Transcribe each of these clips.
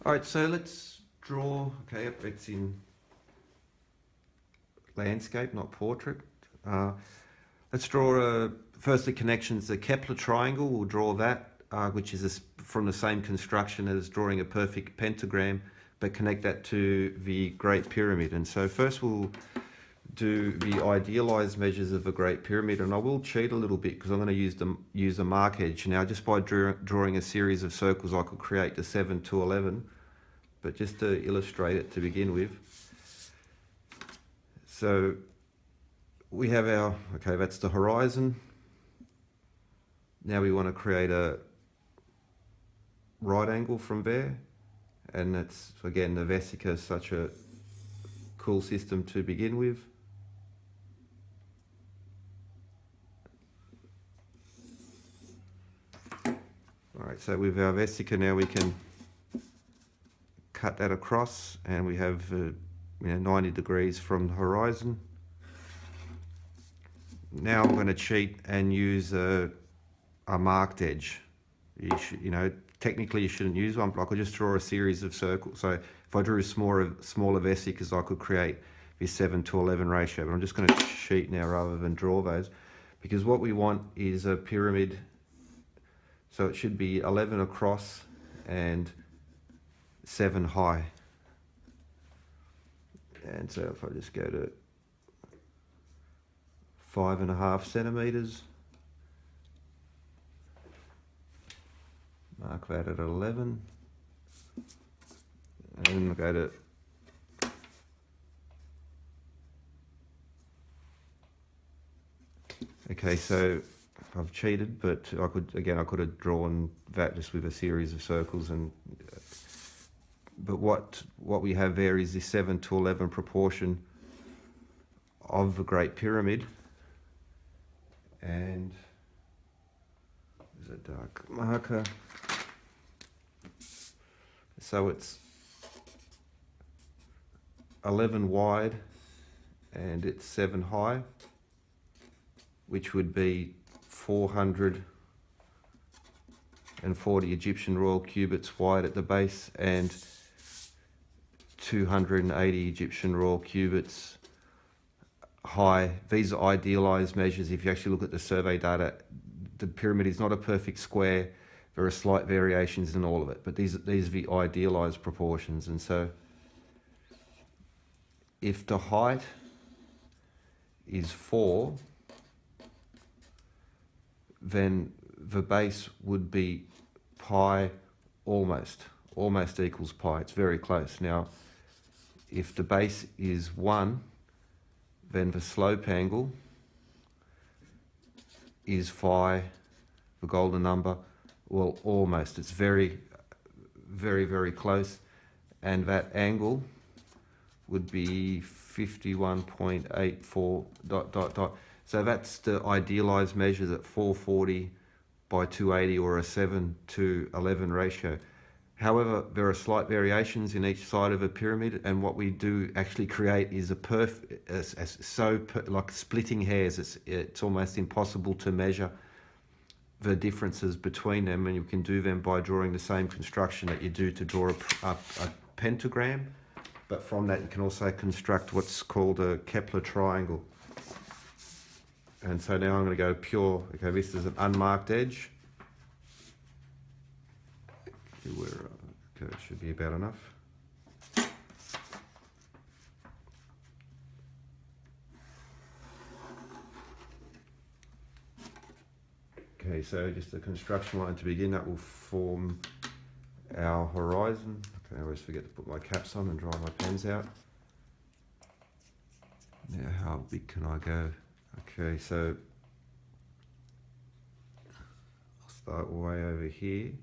Alright, so let's draw, okay, it's in landscape, not portrait. Let's draw, firstly, connections, the Kepler Triangle. We'll draw that, which is from the same construction as drawing a perfect pentagram, but connect that to the Great Pyramid. And so first we'll do the idealized measures of a Great Pyramid, and I will cheat a little bit because I'm going to use a mark edge. Now, just by drawing a series of circles, I could create the 7 to 11, but just to illustrate it to begin with. So we have our, okay, that's the horizon. Now we want to create a right angle from there, and that's, again, the vesica is such a cool system to begin with. Alright, so with our vesica now we can cut that across, and we have 90 degrees from the horizon. Now I'm going to cheat and use a marked edge. Technically you shouldn't use one, but I could just draw a series of circles. So if I drew smaller vesicas, I could create this 7 to 11 ratio. But I'm just going to cheat now rather than draw those, because what we want is a pyramid. So it should be 11 across and 7 high. And so if I just go to 5.5 centimeters, mark that at 11, and I'll go to okay, so I've cheated, but I could have drawn that just with a series of circles, and but what we have there is this 7 to 11 proportion of the Great Pyramid, and there's a dark marker. So it's 11 wide and it's 7 high, which would be 440 Egyptian royal cubits wide at the base and 280 Egyptian royal cubits high. These are idealized measures. If you actually look at the survey data, the pyramid is not a perfect square. There are slight variations in all of it, but these are the idealized proportions. And so if the height is 4, then the base would be pi almost equals pi. It's very close. Now, if the base is 1, then the slope angle is phi, the golden number. Well, almost. It's very, very, very close. And that angle would be 51.84 ... So that's the idealized measures at 440 by 280, or a 7 to 11 ratio. However, there are slight variations in each side of a pyramid, and what we do actually create is like splitting hairs. It's almost impossible to measure the differences between them, and you can do them by drawing the same construction that you do to draw a pentagram. But from that you can also construct what's called a Kepler Triangle. And so now I'm going to go pure. Okay, this is an unmarked edge. Okay, it should be about enough. Okay, so just a construction line to begin. That will form our horizon. Okay, I always forget to put my caps on and dry my pens out. Now, how big can I go? Okay, so I'll start way over here.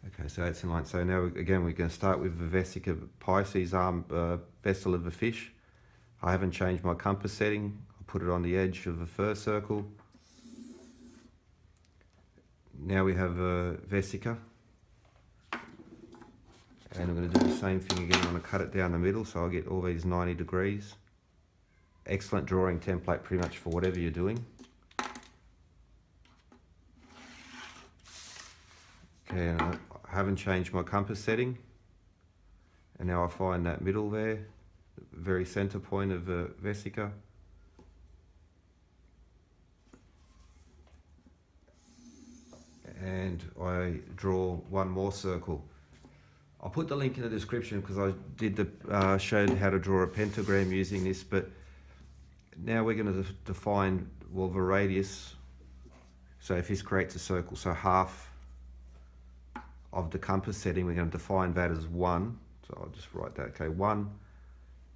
Okay, so it's in line. So now again we're going to start with the vesica Pisces arm vessel of a fish. I haven't changed my compass setting. I'll put it on the edge of the first circle. Now we have a vesica. And I'm going to do the same thing again. I'm going to cut it down the middle so I'll get all these 90 degrees. excellent drawing template pretty much for whatever you're doing. Okay, and I haven't changed my compass setting. And now I find that middle there, the very center point of the vesica. And I draw one more circle. I'll put the link in the description because I did showed how to draw a pentagram using this, but now we're going to define, well, the radius. So if this creates a circle, so half of the compass setting, we're going to define that as 1. So I'll just write that, okay, 1.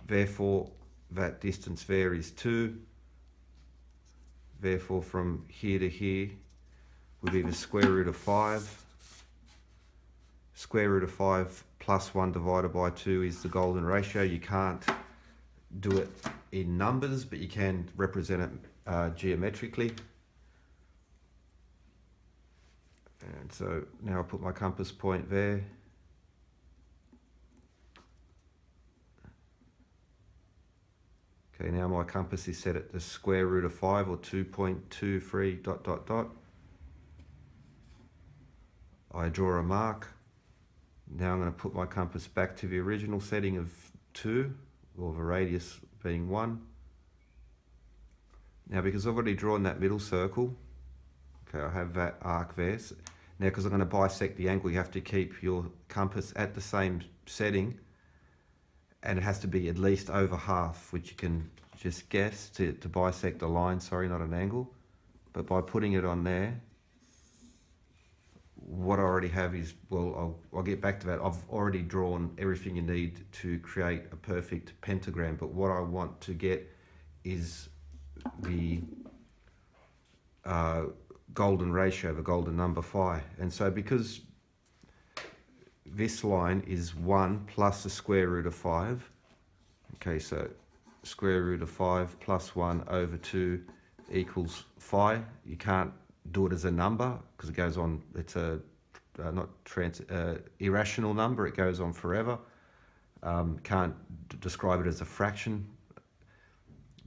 Therefore, that distance there is 2. Therefore, from here to here would be the square root of 5. Square root of 5 plus 1 divided by 2 is the golden ratio. You can't do it in numbers, but you can represent it geometrically. And so now I put my compass point there. Okay, now my compass is set at the square root of 5, or 2.23 dot dot dot. I draw a mark. Now I'm going to put my compass back to the original setting of 2, or the radius being 1. Now because I've already drawn that middle circle, okay, I have that arc there. So now because I'm going to bisect the angle, you have to keep your compass at the same setting, and it has to be at least over half, which you can just guess to bisect a line, sorry, not an angle. But by putting it on there, what I already have is, well, I'll get back to that. I've already drawn everything you need to create a perfect pentagram, but what I want to get is the golden ratio, the golden number phi. And so because this line is 1 plus the square root of 5, okay, so square root of 5 plus 1 over 2 equals phi. You can't do it as a number because it goes on, it's a irrational number, it goes on forever. Can't describe it as a fraction,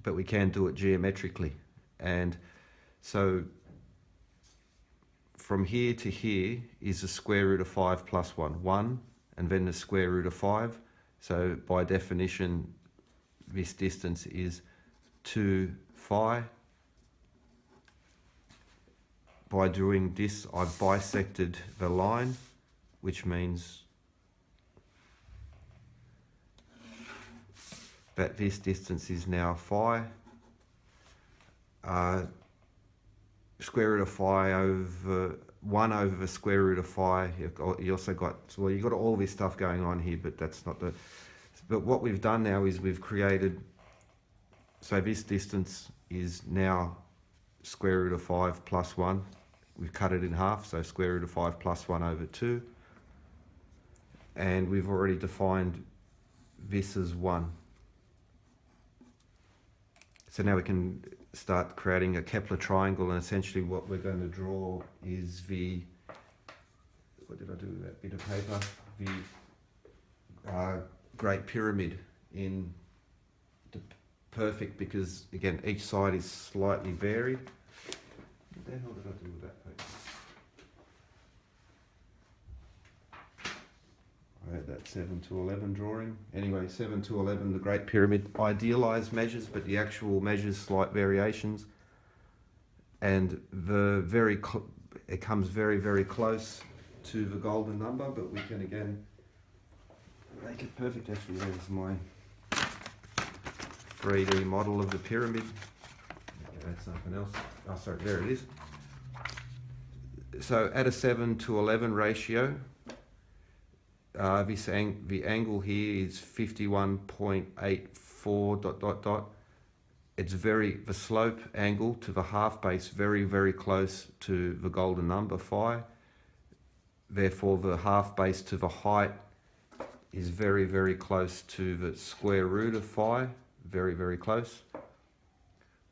but we can do it geometrically. And so from here to here is the square root of 5 plus 1, and then the square root of 5. So by definition, this distance is 2 phi. By doing this, I've bisected the line, which means that this distance is now phi. Square root of phi over 1 over the square root of phi. You also got, well, you've got all this stuff going on here, but that's not the, but what we've done now is we've created, so this distance is now square root of 5 plus 1. We've cut it in half, so square root of 5 plus 1 over 2. And we've already defined this as 1. So now we can start creating a Kepler triangle, and essentially what we're going to draw is the, what did I do with that bit of paper? The Great Pyramid in the perfect, because again, each side is slightly varied. What the hell did I do with that paper? I had that 7 to 11 drawing. Anyway, 7 to 11, the Great Pyramid, idealized measures, but the actual measures, slight variations. And it comes very, very close to the golden number, but we can again make it perfect. Actually, there's my 3D model of the pyramid. That's something else. Oh, sorry, there it is. So at a 7 to 11 ratio, the angle here is 51.84 dot dot dot. It's the slope angle to the half base very, very close to the golden number phi. Therefore, the half base to the height is very, very close to the square root of phi, very, very close.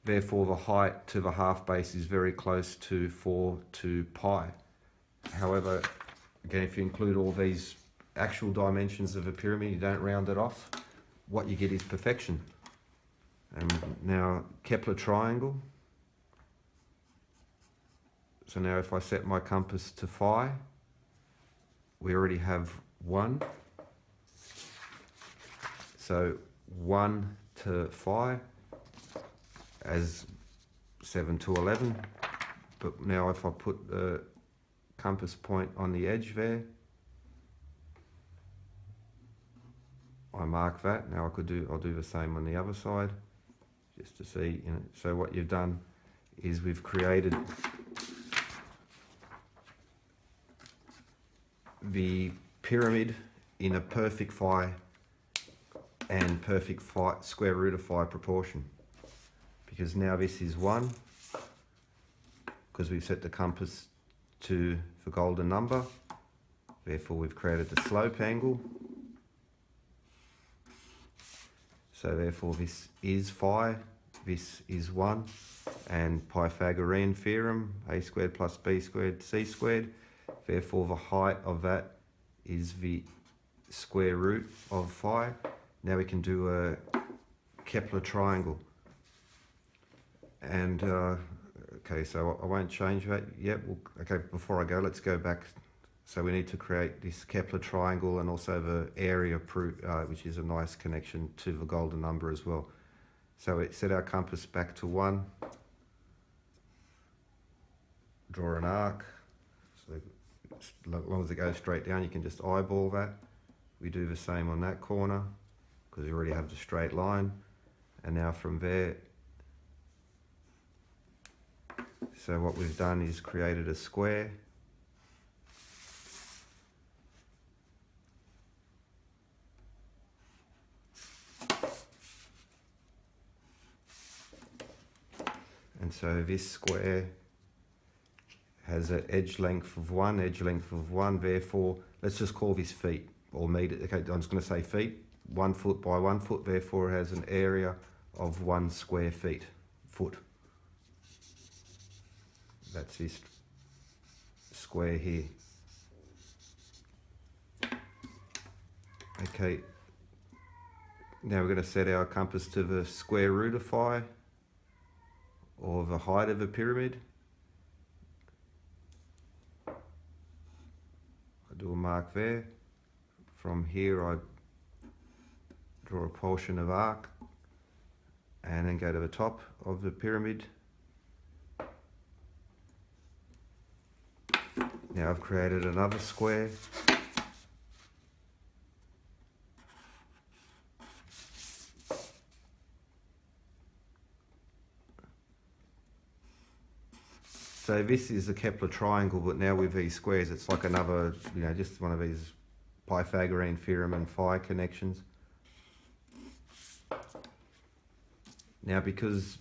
Therefore, the height to the half base is very close to 4 to pi. However, again, if you include all these actual dimensions of a pyramid, you don't round it off, what you get is perfection. And now Kepler Triangle. So now if I set my compass to phi, we already have 1. So 1 to phi as 7 to 11. But now if I put the compass point on the edge there, I mark that. Now I'll do the same on the other side, just to see, you know. So what you've done is we've created the pyramid in a perfect phi and perfect phi, square root of phi proportion. Because now this is 1, because we've set the compass to the golden number. Therefore we've created the slope angle. So therefore this is phi, this is 1, and Pythagorean theorem, a squared plus b squared c squared. Therefore the height of that is the square root of phi. Now we can do a Kepler triangle. And okay, so I won't change that yet. Okay, before I go, let's go back. So we need to create this Kepler triangle and also the area proof, which is a nice connection to the golden number as well. So we set our compass back to 1. Draw an arc. So as long as it goes straight down, you can just eyeball that. We do the same on that corner because we already have the straight line. And now from there, so what we've done is created a square. And so this square has an edge length of 1, edge length of 1. Therefore, let's just call this feet or meter. Okay, I'm just going to say feet. 1 foot by 1 foot. Therefore, it has an area of 1 square foot. That's this square here. Okay. Now we're going to set our compass to the square root of phi, or the height of a pyramid. I do a mark there. From here I draw a portion of arc and then go to the top of the pyramid. Now I've created another square. So this is a Kepler triangle, but now with these squares, it's like another, you know, just one of these Pythagorean theorem and phi connections. Now, because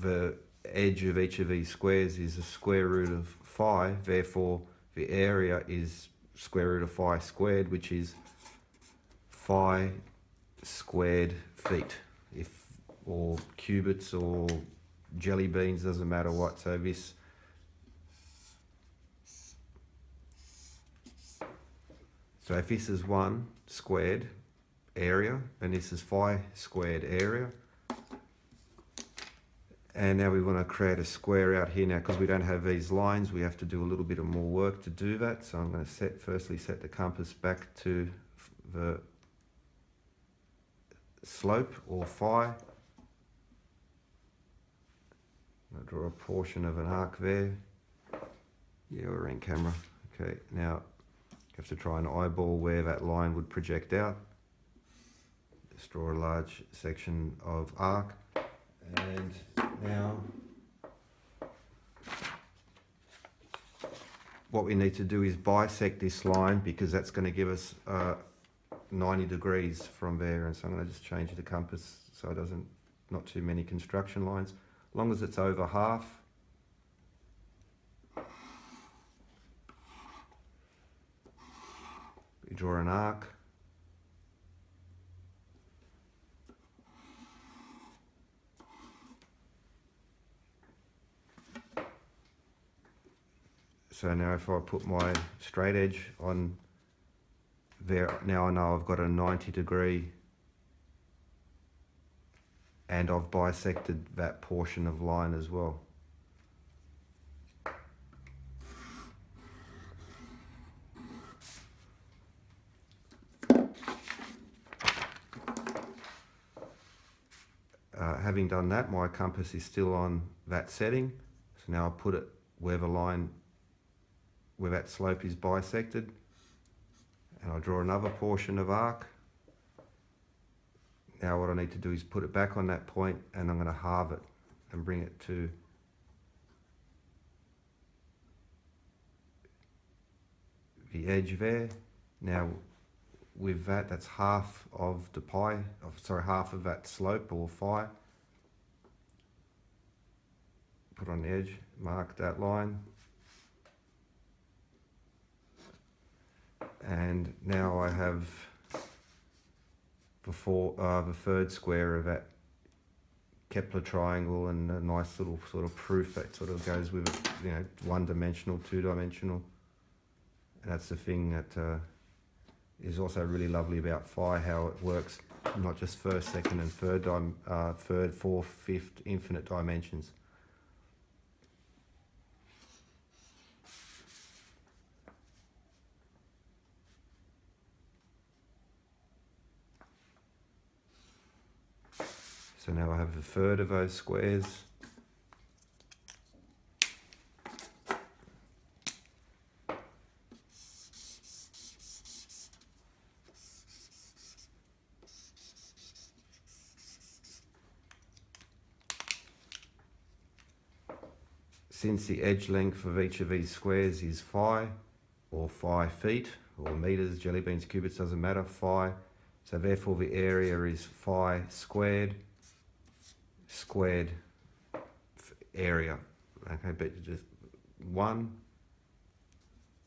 the edge of each of these squares is a square root of phi, therefore the area is square root of phi squared, which is phi squared feet, or cubits or jelly beans, doesn't matter what. So this, so if this is 1 squared area, and this is phi squared area, and now we want to create a square out here now, because we don't have these lines, we have to do a little bit of more work to do that. So I'm going to firstly set the compass back to the slope or phi. I'm going to draw a portion of an arc there. Yeah, we're in camera. Okay, now you have to try and eyeball where that line would project out. Just draw a large section of arc. And now what we need to do is bisect this line, because that's going to give us 90 degrees from there. And so I'm going to just change the compass so it doesn't, not too many construction lines. As long as it's over half. We draw an arc. So now if I put my straight edge on there, now I know I've got a 90 degree and I've bisected that portion of line as well. Having done that, my compass is still on that setting. So now I'll put it where the line, where that slope is bisected. And I'll draw another portion of arc. Now what I need to do is put it back on that point, and I'm going to halve it and bring it to the edge there. Now with that, that's half of the half of that slope or phi. Put on the edge, mark that line. And now I have the third square of that Kepler triangle, and a nice little sort of proof that sort of goes with it, you know, one-dimensional, two-dimensional. And that's the thing that is also really lovely about phi, how it works, not just first, second and third, fourth, fifth, infinite dimensions. So now I have a third of those squares. Since the edge length of each of these squares is phi, or phi feet, or meters, jelly beans, cubits, doesn't matter, phi. So therefore the area is phi squared area. Okay, but just 1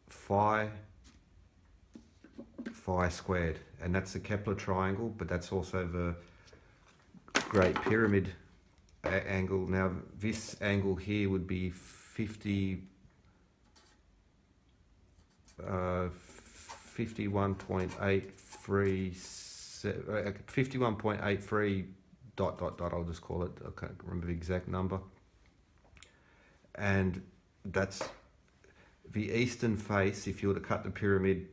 phi squared, and that's the Kepler triangle, but that's also the Great Pyramid angle. Now this angle here would be 51.83 ... I'll just call it, I can't remember the exact number. And that's the eastern face. If you were to cut the pyramid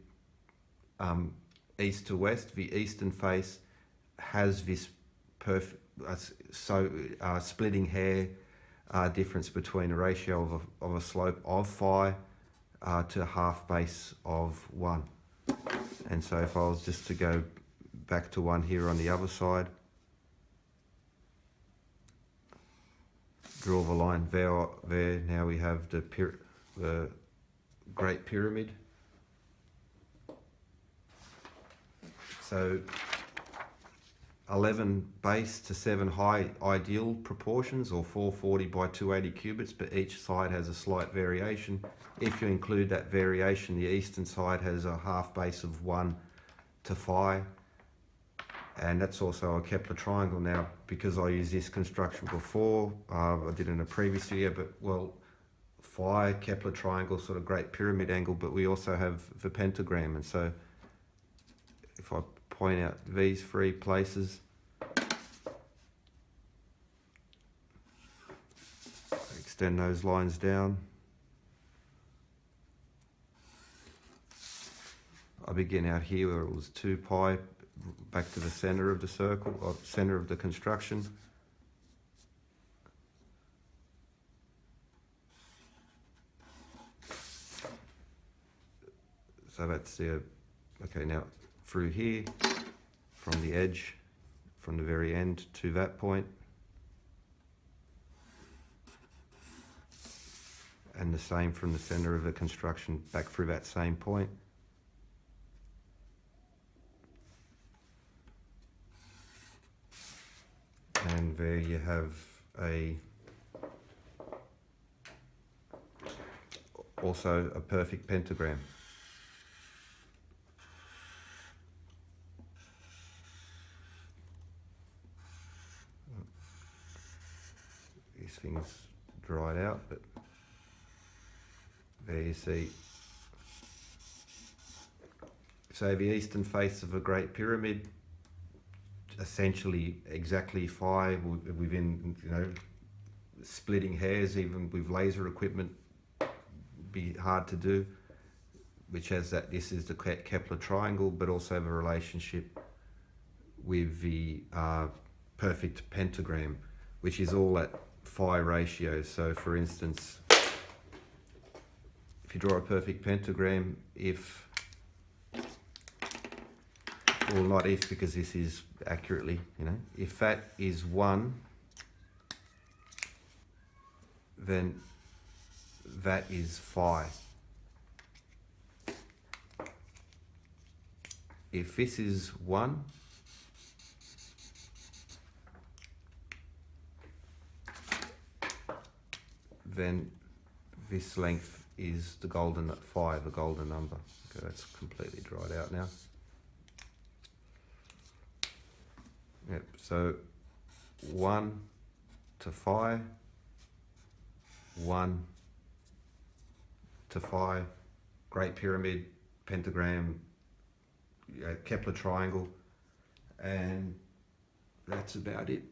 east to west, the eastern face has this perfect splitting hair difference between a ratio of a slope of phi to a half base of 1. And so if I was just to go back to 1 here on the other side, draw the line there. Now we have the Great Pyramid. So 11 base to 7 high ideal proportions, or 440 by 280 cubits, but each side has a slight variation. If you include that variation, the eastern side has a half base of 1 to phi. And that's also a Kepler triangle. Now, because I used this construction before, I did in a previous video, but well, phi, Kepler triangle, sort of Great Pyramid angle, but we also have the pentagram. And so if I point out these 3 places, extend those lines down. I begin out here where it was 2 pi, back to the center of the circle, or center of the construction. So that's the, okay, now through here, from the edge, from the very end to that point. And the same from the center of the construction back through that same point. And there you have also a perfect pentagram. These things dried out, but there you see. So the eastern face of a Great Pyramid, essentially exactly phi within, splitting hairs, even with laser equipment, be hard to do, which has that this is the Kepler Triangle, but also have a relationship with the perfect pentagram, which is all at phi ratios. So for instance, if you draw a perfect pentagram, if, well, not if, because this is accurately, if that is 1, then that is phi. If this is 1, then this length is the golden phi, the golden number. Okay, that's completely dried out now. Yep, so 1 to phi, 1 to phi, Great Pyramid, pentagram, Kepler Triangle, and that's about it.